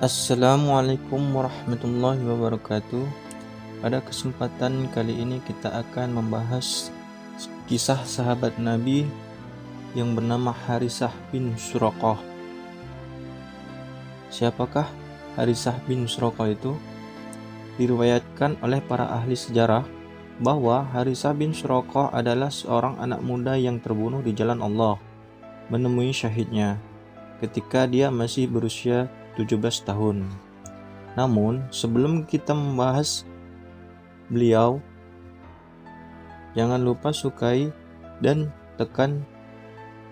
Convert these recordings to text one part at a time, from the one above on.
Assalamualaikum warahmatullahi wabarakatuh. Pada kesempatan kali ini kita akan membahas kisah sahabat Nabi yang bernama Harisah bin Suraqah. Siapakah Harisah bin Suraqah itu? Diriwayatkan oleh para ahli sejarah bahwa Harisah bin Suraqah adalah seorang anak muda yang terbunuh di jalan Allah, menemui syahidnya ketika dia masih berusia 17 tahun. Namun, sebelum kita membahas beliau, jangan lupa sukai dan tekan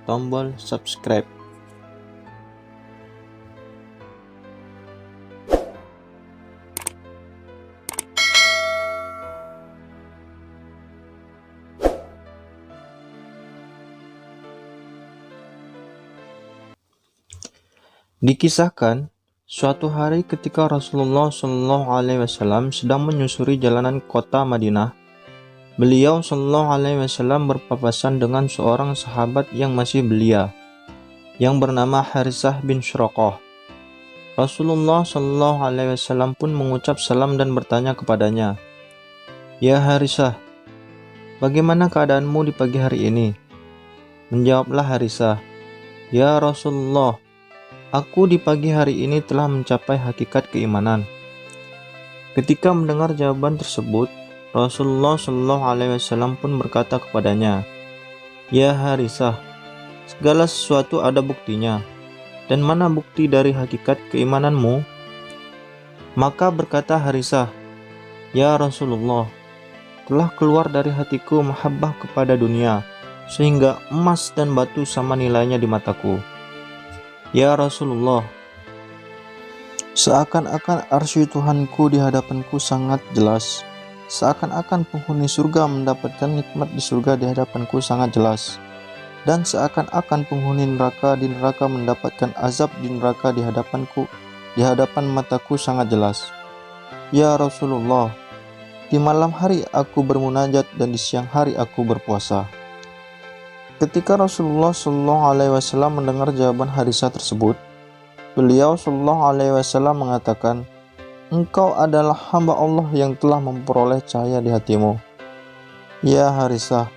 tombol subscribe. Dikisahkan, suatu hari ketika Rasulullah SAW sedang menyusuri jalanan kota Madinah, beliau SAW berpapasan dengan seorang sahabat yang masih belia, yang bernama Harisah bin Suraqah. Rasulullah SAW pun mengucap salam dan bertanya kepadanya, "Ya Harisah, bagaimana keadaanmu di pagi hari ini?" Menjawablah Harisah, "Ya Rasulullah, aku di pagi hari ini telah mencapai hakikat keimanan." Ketika mendengar jawaban tersebut, Rasulullah SAW pun berkata kepadanya, "Ya Harisah, segala sesuatu ada buktinya, dan mana bukti dari hakikat keimananmu?" Maka berkata Harisah, "Ya Rasulullah, telah keluar dari hatiku mahabbah kepada dunia, sehingga emas dan batu sama nilainya di mataku. Ya Rasulullah, seakan-akan arsy Tuhanku di hadapanku sangat jelas. Seakan-akan penghuni surga mendapatkan nikmat di surga di hadapanku sangat jelas. Dan seakan-akan penghuni neraka di neraka mendapatkan azab di neraka di hadapanku, di hadapan mataku sangat jelas. Ya Rasulullah, di malam hari aku bermunajat dan di siang hari aku berpuasa." Ketika Rasulullah SAW mendengar jawaban Harisah tersebut, beliau SAW mengatakan, "Engkau adalah hamba Allah yang telah memperoleh cahaya di hatimu. Ya Harisah,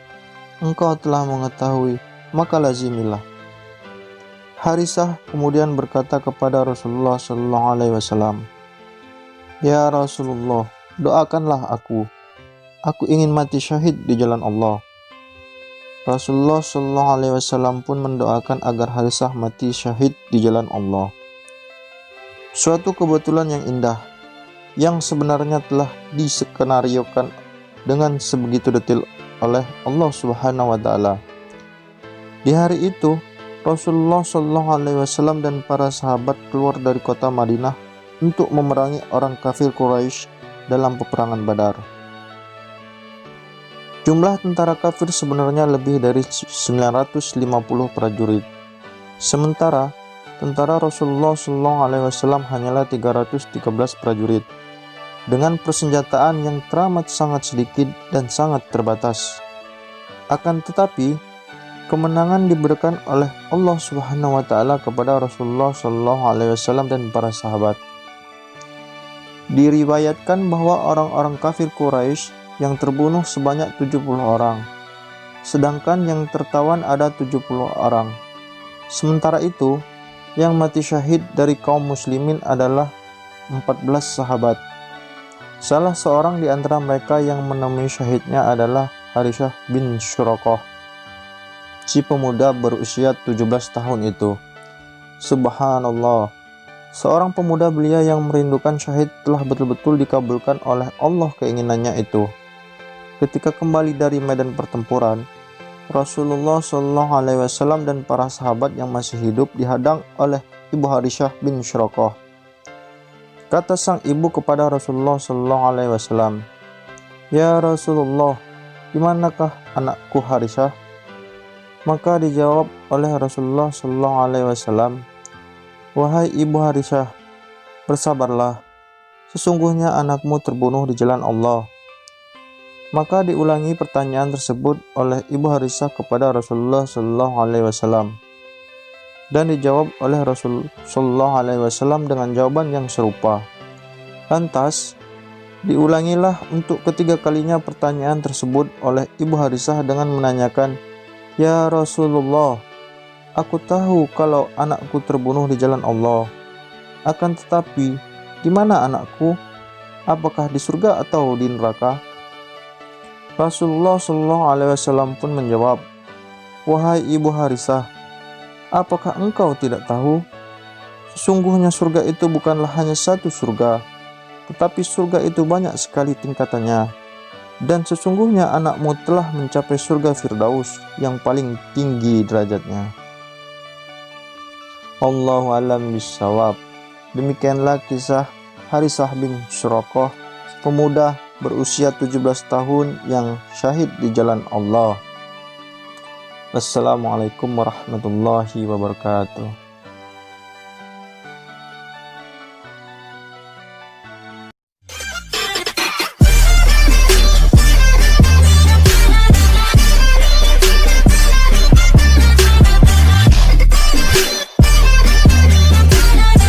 engkau telah mengetahui, maka lazimilah." Harisah kemudian berkata kepada Rasulullah SAW, "Ya Rasulullah, doakanlah aku. Aku ingin mati syahid di jalan Allah." Rasulullah SAW pun mendoakan agar Harisah mati syahid di jalan Allah. Suatu kebetulan yang indah, yang sebenarnya telah diskenariokan dengan sebegitu detail oleh Allah Subhanahu wa Ta'ala. Di hari itu, Rasulullah SAW dan para sahabat keluar dari kota Madinah untuk memerangi orang kafir Quraisy dalam peperangan Badar. Jumlah tentara kafir sebenarnya lebih dari 950 prajurit. Sementara tentara Rasulullah SAW hanyalah 313 prajurit, dengan persenjataan yang teramat sangat sedikit dan sangat terbatas. Akan tetapi, kemenangan diberikan oleh Allah Subhanahu wa Ta'ala kepada Rasulullah SAW dan para sahabat. Diriwayatkan bahwa orang-orang kafir Quraisy yang terbunuh sebanyak 70 orang, sedangkan yang tertawan ada 70 orang. Sementara itu, yang mati syahid dari kaum muslimin adalah 14 sahabat. Salah seorang di antara mereka yang menemui syahidnya adalah Harisah bin Suraqah, si pemuda berusia 17 tahun itu. Subhanallah, seorang pemuda belia yang merindukan syahid telah betul-betul dikabulkan oleh Allah keinginannya itu. Ketika kembali dari medan pertempuran, Rasulullah SAW dan para sahabat yang masih hidup dihadang oleh ibu Harisah bin Suraqah. Kata sang ibu kepada Rasulullah SAW, "Ya Rasulullah, di manakah anakku Harisah?" Maka dijawab oleh Rasulullah SAW, "Wahai ibu Harisah, bersabarlah. Sesungguhnya anakmu terbunuh di jalan Allah." Maka diulangi pertanyaan tersebut oleh ibu Harisah kepada Rasulullah SAW. dan dijawab oleh Rasul Shallallahu Alaihi Wasallam dengan jawaban yang serupa. Lantas diulangilah untuk ketiga kalinya pertanyaan tersebut oleh Ibu Harisah dengan menanyakan, "Ya Rasulullah, aku tahu kalau anakku terbunuh di jalan Allah. Akan tetapi, di mana anakku? Apakah di surga atau di neraka?" Rasulullah Shallallahu Alaihi Wasallam pun menjawab, "Wahai Ibu Harisah, apakah engkau tidak tahu? Sesungguhnya surga itu bukanlah hanya satu surga, tetapi surga itu banyak sekali tingkatannya. Dan sesungguhnya anakmu telah mencapai surga Firdaus yang paling tinggi derajatnya." Allahu a'lam bishawab. Demikianlah kisah Harisah bin Suraqah, pemuda berusia 17 tahun yang syahid di jalan Allah. Wassalamualaikum warahmatullahi wabarakatuh.